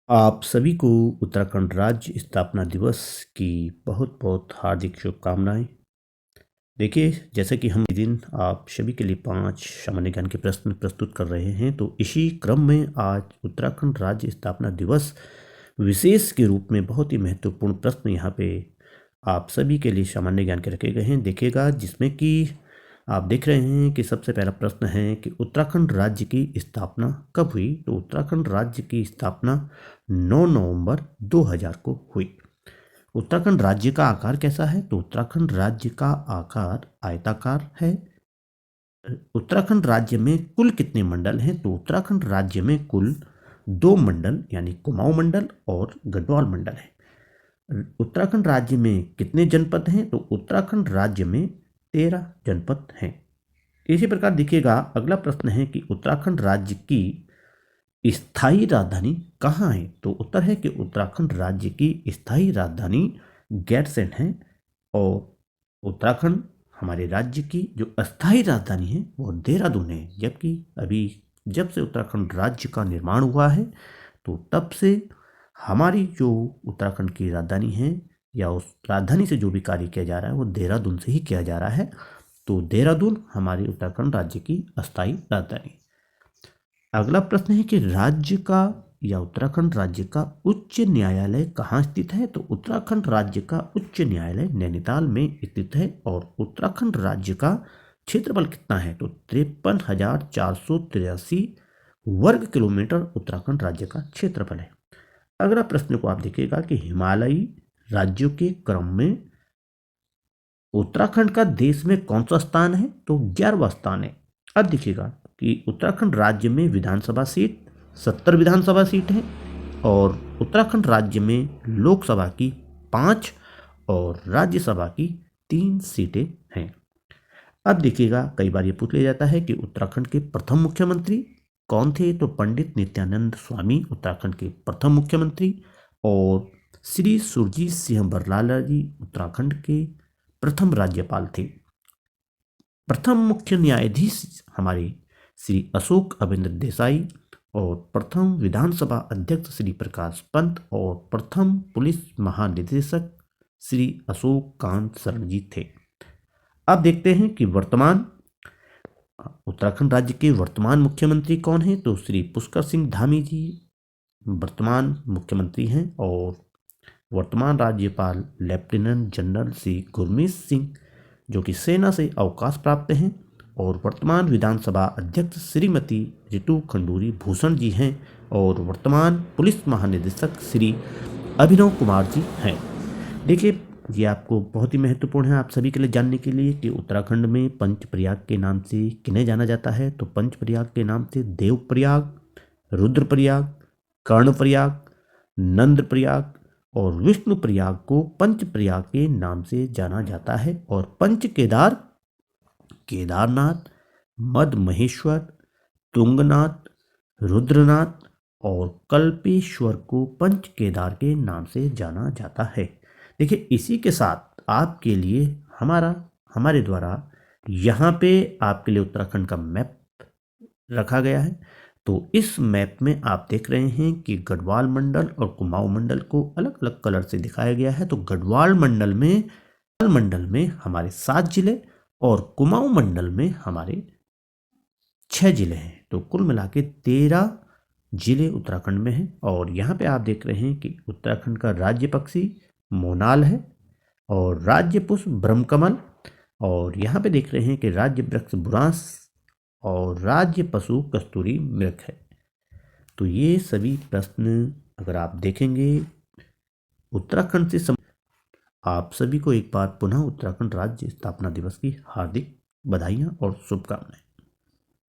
आप सभी को उत्तराखंड राज्य स्थापना दिवस की बहुत बहुत हार्दिक शुभकामनाएं। देखिए, जैसे कि हम इस दिन आप सभी के लिए 5 सामान्य ज्ञान के प्रश्न प्रस्तुत कर रहे हैं, तो इसी क्रम में आज उत्तराखंड राज्य स्थापना दिवस विशेष के रूप में बहुत ही महत्वपूर्ण प्रश्न यहाँ पे आप सभी के लिए सामान्य ज्ञान के रखे गए हैं। देखिएगा, जिसमें कि आप देख रहे हैं कि सबसे पहला प्रश्न है कि उत्तराखंड राज्य की स्थापना कब हुई। तो उत्तराखंड राज्य की स्थापना 9 नवंबर 2000 को हुई। उत्तराखंड राज्य का आकार कैसा है? तो उत्तराखंड राज्य का आकार आयताकार है। उत्तराखंड राज्य में कुल कितने मंडल हैं? तो उत्तराखंड राज्य में कुल 2 मंडल यानी कुमाऊं मंडल और गढ़वाल मंडल है। उत्तराखंड राज्य में कितने जनपद हैं? तो उत्तराखंड राज्य में 13 जनपद हैं। इसी प्रकार देखिएगा, अगला प्रश्न है कि उत्तराखंड राज्य की स्थायी राजधानी कहाँ है? तो उत्तर है कि उत्तराखंड राज्य की स्थायी राजधानी गैरसैंण है। और उत्तराखंड हमारे राज्य की जो अस्थायी राजधानी है वो देहरादून है। जबकि अभी जब से उत्तराखंड राज्य का निर्माण हुआ है तो तब से हमारी जो उत्तराखंड की राजधानी है या उस राजधानी से जो भी कार्य किया जा रहा है वो देहरादून से ही किया जा रहा है। तो देहरादून हमारे उत्तराखंड राज्य की अस्थायी राजधानी। अगला प्रश्न है कि राज्य का या उत्तराखंड राज्य का उच्च न्यायालय कहाँ स्थित है? तो उत्तराखंड राज्य का उच्च न्यायालय नैनीताल में स्थित है। और उत्तराखंड राज्य का क्षेत्रफल कितना है? तो 53,483 वर्ग किलोमीटर उत्तराखंड राज्य का क्षेत्रफल है। अगला प्रश्न को आप देखिएगा कि हिमालयी राज्यों के क्रम में उत्तराखंड का देश में कौन सा स्थान है? तो 11वां स्थान है। अब देखिएगा कि उत्तराखंड राज्य में विधानसभा सीट 70 विधानसभा सीट है। और उत्तराखंड राज्य में लोकसभा की 5 और राज्यसभा की 3 सीटें हैं। अब देखिएगा, कई बार ये पूछ लिया जाता है कि उत्तराखंड के प्रथम मुख्यमंत्री कौन थे? तो पंडित नित्यानंद स्वामी उत्तराखंड के प्रथम मुख्यमंत्री। और श्री सुरजीत सिंह बरलाला जी उत्तराखंड के प्रथम राज्यपाल थे। प्रथम मुख्य न्यायाधीश हमारे श्री अशोक अविंद्र देसाई। और प्रथम विधानसभा अध्यक्ष श्री प्रकाश पंत। और प्रथम पुलिस महानिदेशक श्री अशोक कांत शरण जी थे। अब देखते हैं कि वर्तमान उत्तराखंड राज्य के वर्तमान मुख्यमंत्री कौन है? तो श्री पुष्कर सिंह धामी जी वर्तमान मुख्यमंत्री हैं। और वर्तमान राज्यपाल लेफ्टिनेंट जनरल श्री गुरमीत सिंह जो कि सेना से अवकाश प्राप्त हैं। और वर्तमान विधानसभा अध्यक्ष श्रीमती रितु खंडूरी भूषण जी हैं। और वर्तमान पुलिस महानिदेशक श्री अभिनव कुमार जी हैं। देखिए, ये आपको बहुत ही महत्वपूर्ण है आप सभी के लिए जानने के लिए कि उत्तराखंड में पंचप्रयाग के नाम से किन्हें जाना जाता है। तो पंचप्रयाग के नाम से देवप्रयाग, रुद्रप्रयाग, कर्णप्रयाग, नंदप्रयाग और विष्णुप्रयाग को पंचप्रयाग के नाम से जाना जाता है। और पंच केदार केदारनाथ, मद महेश्वर, तुंगनाथ, रुद्रनाथ और कल्पेश्वर को पंच केदार के नाम से जाना जाता है। देखिए, इसी के साथ आपके लिए हमारे द्वारा यहाँ पे आपके लिए उत्तराखंड का मैप रखा गया है। तो इस मैप में आप देख रहे हैं कि गढ़वाल मंडल और कुमाऊं मंडल को अलग अलग कलर से दिखाया गया है। तो गढ़वाल मंडल में हमारे 7 जिले और कुमाऊं मंडल में हमारे 6 जिले हैं। तो कुल मिला के 13 जिले उत्तराखंड में हैं। और यहाँ पे आप देख रहे हैं कि उत्तराखंड का राज्य पक्षी मोनाल है और राज्य पुष्प ब्रह्मकमल। और यहाँ पे देख रहे हैं कि राज्य वृक्ष बुरांस और राज्य पशु कस्तूरी मृग है। तो ये सभी प्रश्न अगर आप देखेंगे उत्तराखंड से आप सभी को एक बार पुनः उत्तराखंड राज्य स्थापना दिवस की हार्दिक बधाइयाँ और शुभकामनाएं।